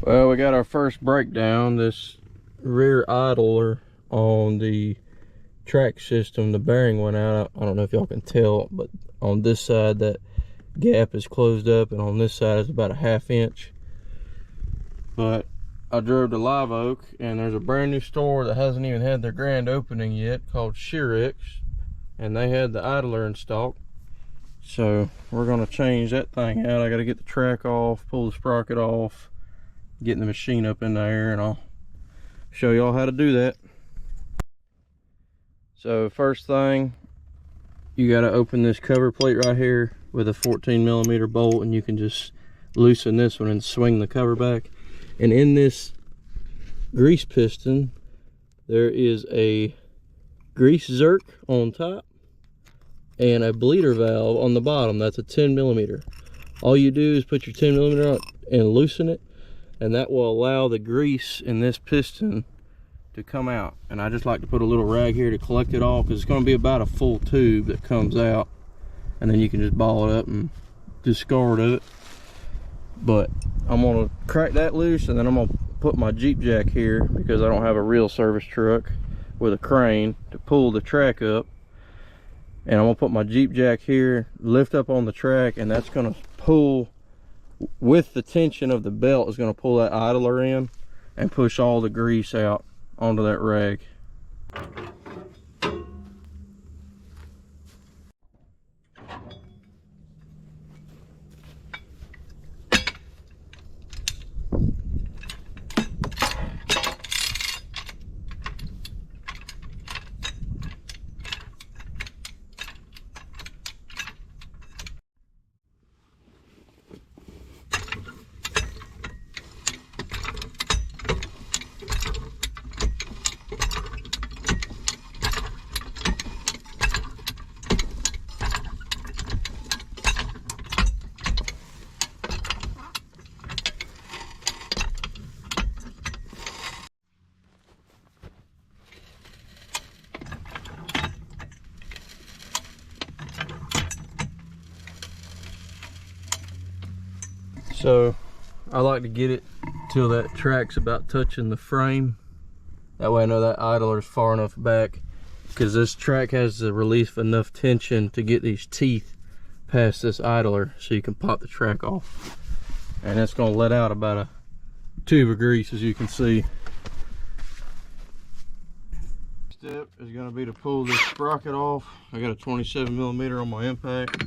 Well, we got our first breakdown. This rear idler on the track system, the bearing went out. I don't know if y'all can tell, but on this side that gap is closed up, and on this side is about a 1/2 inch. But I drove to Live Oak, and there's a brand new store that hasn't even had their grand opening yet called Sheerix, and they had the idler in stock. So we're gonna change that thing out. I gotta get the track off, pull the sprocket off, getting the machine up in the air, and I'll show y'all how to do that. So first thing, you got to open this cover plate right here with a 14mm bolt, and you can just loosen this one and swing the cover back. And in this grease piston there is a grease zerk on top and a bleeder valve on the bottom. That's a 10mm. All you do is put your 10mm on and loosen it, and that will allow the grease in this piston to come out. And I just like to put a little rag here to collect it all, because it's going to be about a full tube that comes out, and then you can just ball it up and discard of it. But I'm going to crack that loose, and then I'm going to put my Jeep jack here, because I don't have a real service truck with a crane to pull the track up. And I'm going to put my Jeep jack here, lift up on the track, and that's going to pull with the tension of the belt, is going to pull that idler in and push all the grease out onto that rag. So I like to get it till that track's about touching the frame. That way I know that idler is far enough back, because this track has to release enough tension to get these teeth past this idler so you can pop the track off. And it's going to let out about a tube of grease, as you can see. Step is going to be to pull this sprocket off. I got a 27mm on my impact.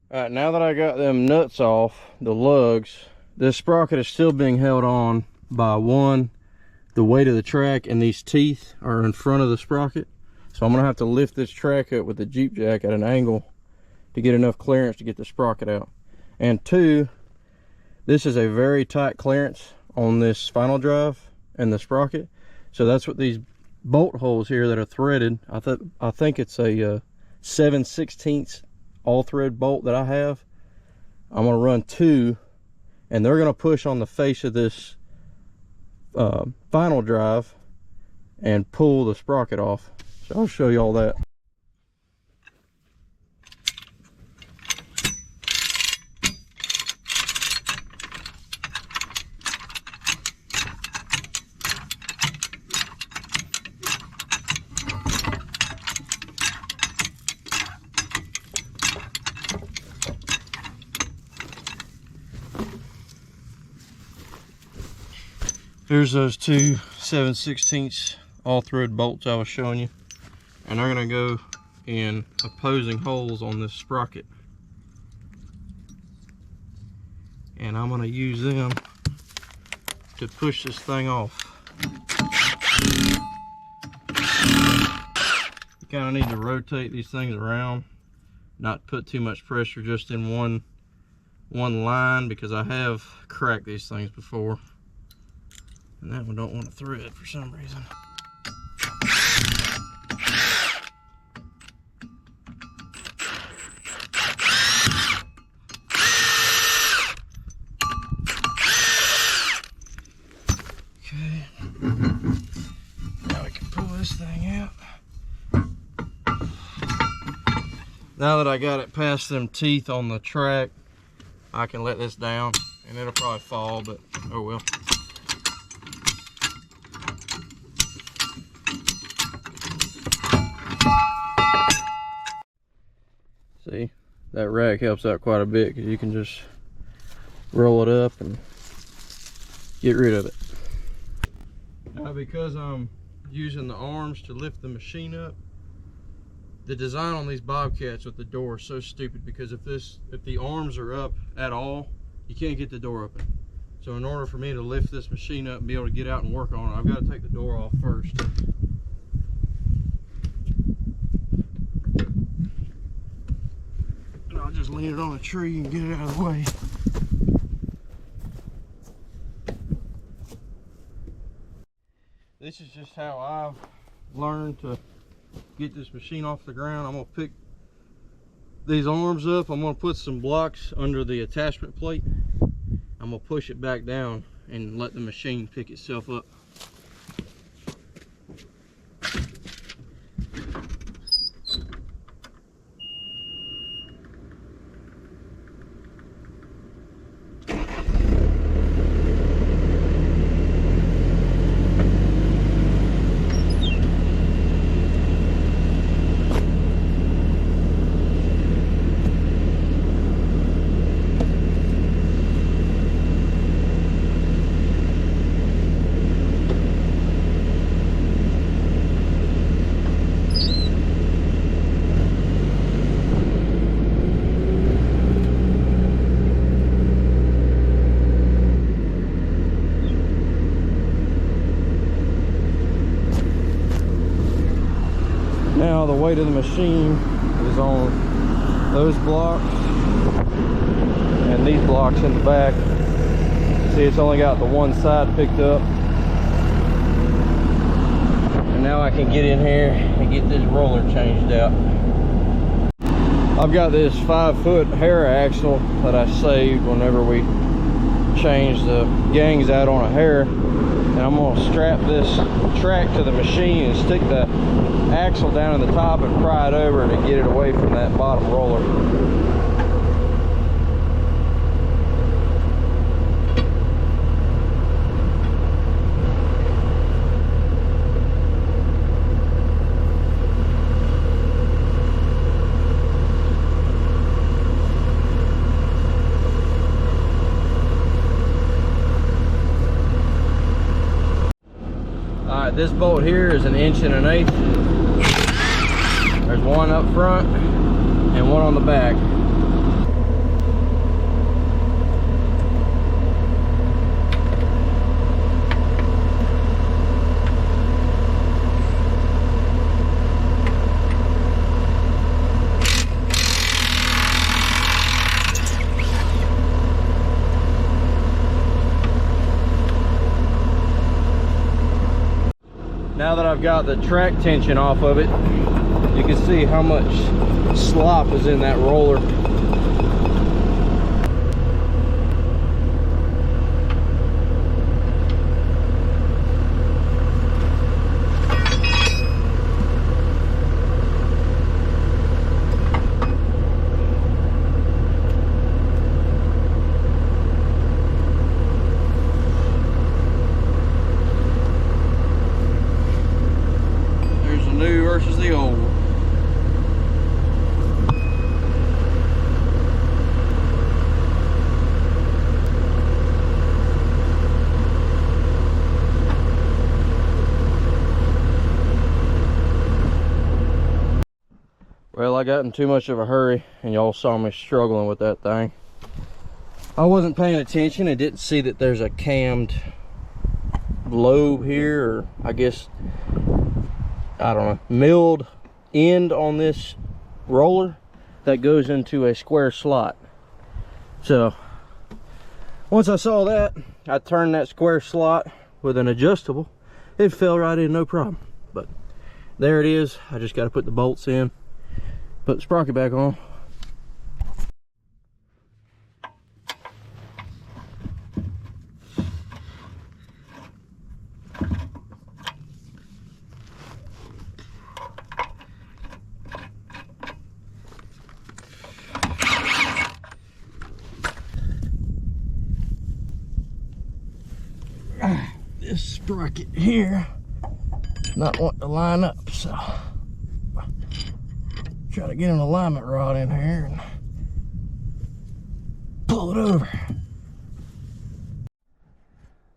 Alright, now that I got them nuts off, the lugs, this sprocket is still being held on by the weight of the track, and these teeth are in front of the sprocket. So I'm going to have to lift this track up with the Jeep jack at an angle to get enough clearance to get the sprocket out. And 2, this is a very tight clearance on this final drive and the sprocket. So that's what these bolt holes here that are threaded, I think it's a 7/16 all thread bolt that I have. I'm going to run 2, and they're going to push on the face of this final drive and pull the sprocket off. So I'll show you all that. Here's those 2 7/16 all thread bolts I was showing you, and they're going to go in opposing holes on this sprocket, and I'm going to use them to push this thing off. You kind of need to rotate these things around, not put too much pressure just in one line, because I have cracked these things before. And that one don't want to thread for some reason. Now that I got it past them teeth on the track, I can let this down, and it'll probably fall, but oh well. See, that rack helps out quite a bit because you can just roll it up and get rid of it. Now, because I'm using the arms to lift the machine up, the design on these Bobcats with the door is so stupid, because if the arms are up at all, you can't get the door open. So in order for me to lift this machine up and be able to get out and work on it, I've got to take the door off first. And I'll just lean it on a tree and get it out of the way. This is just how I've learned to get this machine off the ground. I'm going to pick these arms up. I'm going to put some blocks under the attachment plate. I'm going to push it back down and let the machine pick itself up. Now the weight of the machine is on those blocks and these blocks in the back. See, it's only got the one side picked up. And now I can get in here and get this roller changed out. I've got this 5-foot hair axle that I saved whenever we changed the gangs out on a hair. And I'm going to strap this track to the machine and stick the axle down in the top and pry it over to get it away from that bottom roller. Alright, this bolt here is 1 1/8 inches. There's one up front and one on the back. Now that I've got the track tension off of it, you can see how much slop is in that roller. There's the new versus the old. Well, I got in too much of a hurry and y'all saw me struggling with that thing. I wasn't paying attention and didn't see that there's a cammed lobe here, or I guess, I don't know, milled end on this roller that goes into a square slot. So once I saw that, I turned that square slot with an adjustable. It fell right in, no problem. But there it is. I just got to put the bolts in, put the sprocket back on. sprocket here, not wanting to line up, so try to get an alignment rod in here and pull it over.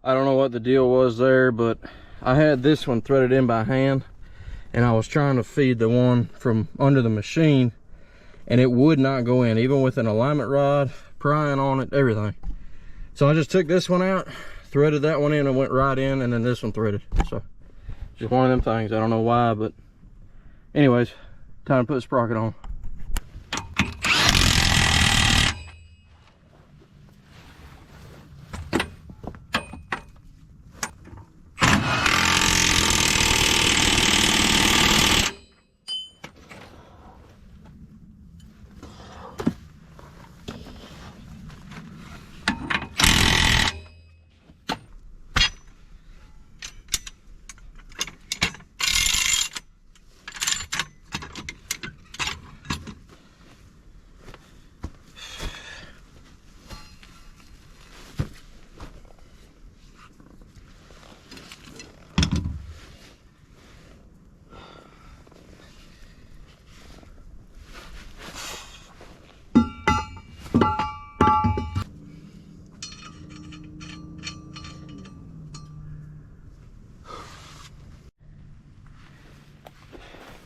I don't know what the deal was there, but I had this one threaded in by hand, and I was trying to feed the one from under the machine, and it would not go in, even with an alignment rod, prying on it, everything. So I just took this one out, threaded that one in, and went right in, and then this one threaded. So just one of them things. I don't know why, but anyways, time to put the sprocket on.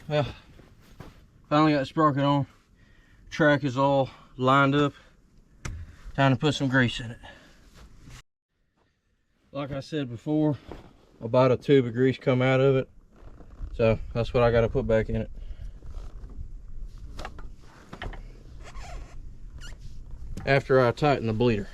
Well, finally got the sprocket on. Track is all lined up. Time to put some grease in it. Like I said before, about a tube of grease come out of it, so that's what I got to put back in it. After I tighten the bleeder.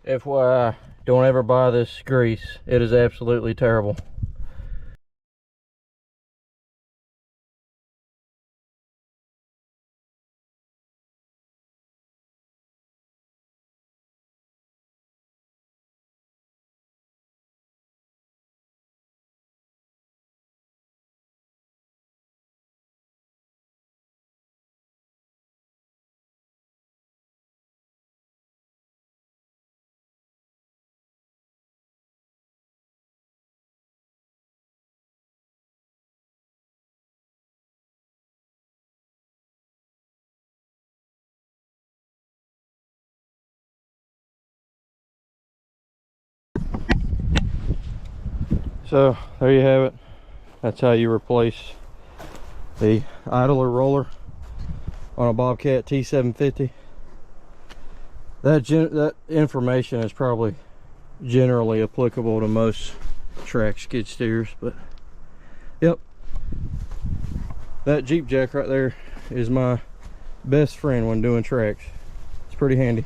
FYI, don't ever buy this grease. It is absolutely terrible. So there you have it. That's how you replace the idler roller on a Bobcat T750. That information is probably generally applicable to most track skid steers, but yep, that Jeep jack right there is my best friend when doing tracks. It's pretty handy.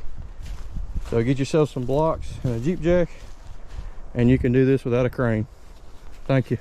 So get yourself some blocks and a Jeep jack, and you can do this without a crane. Thank you.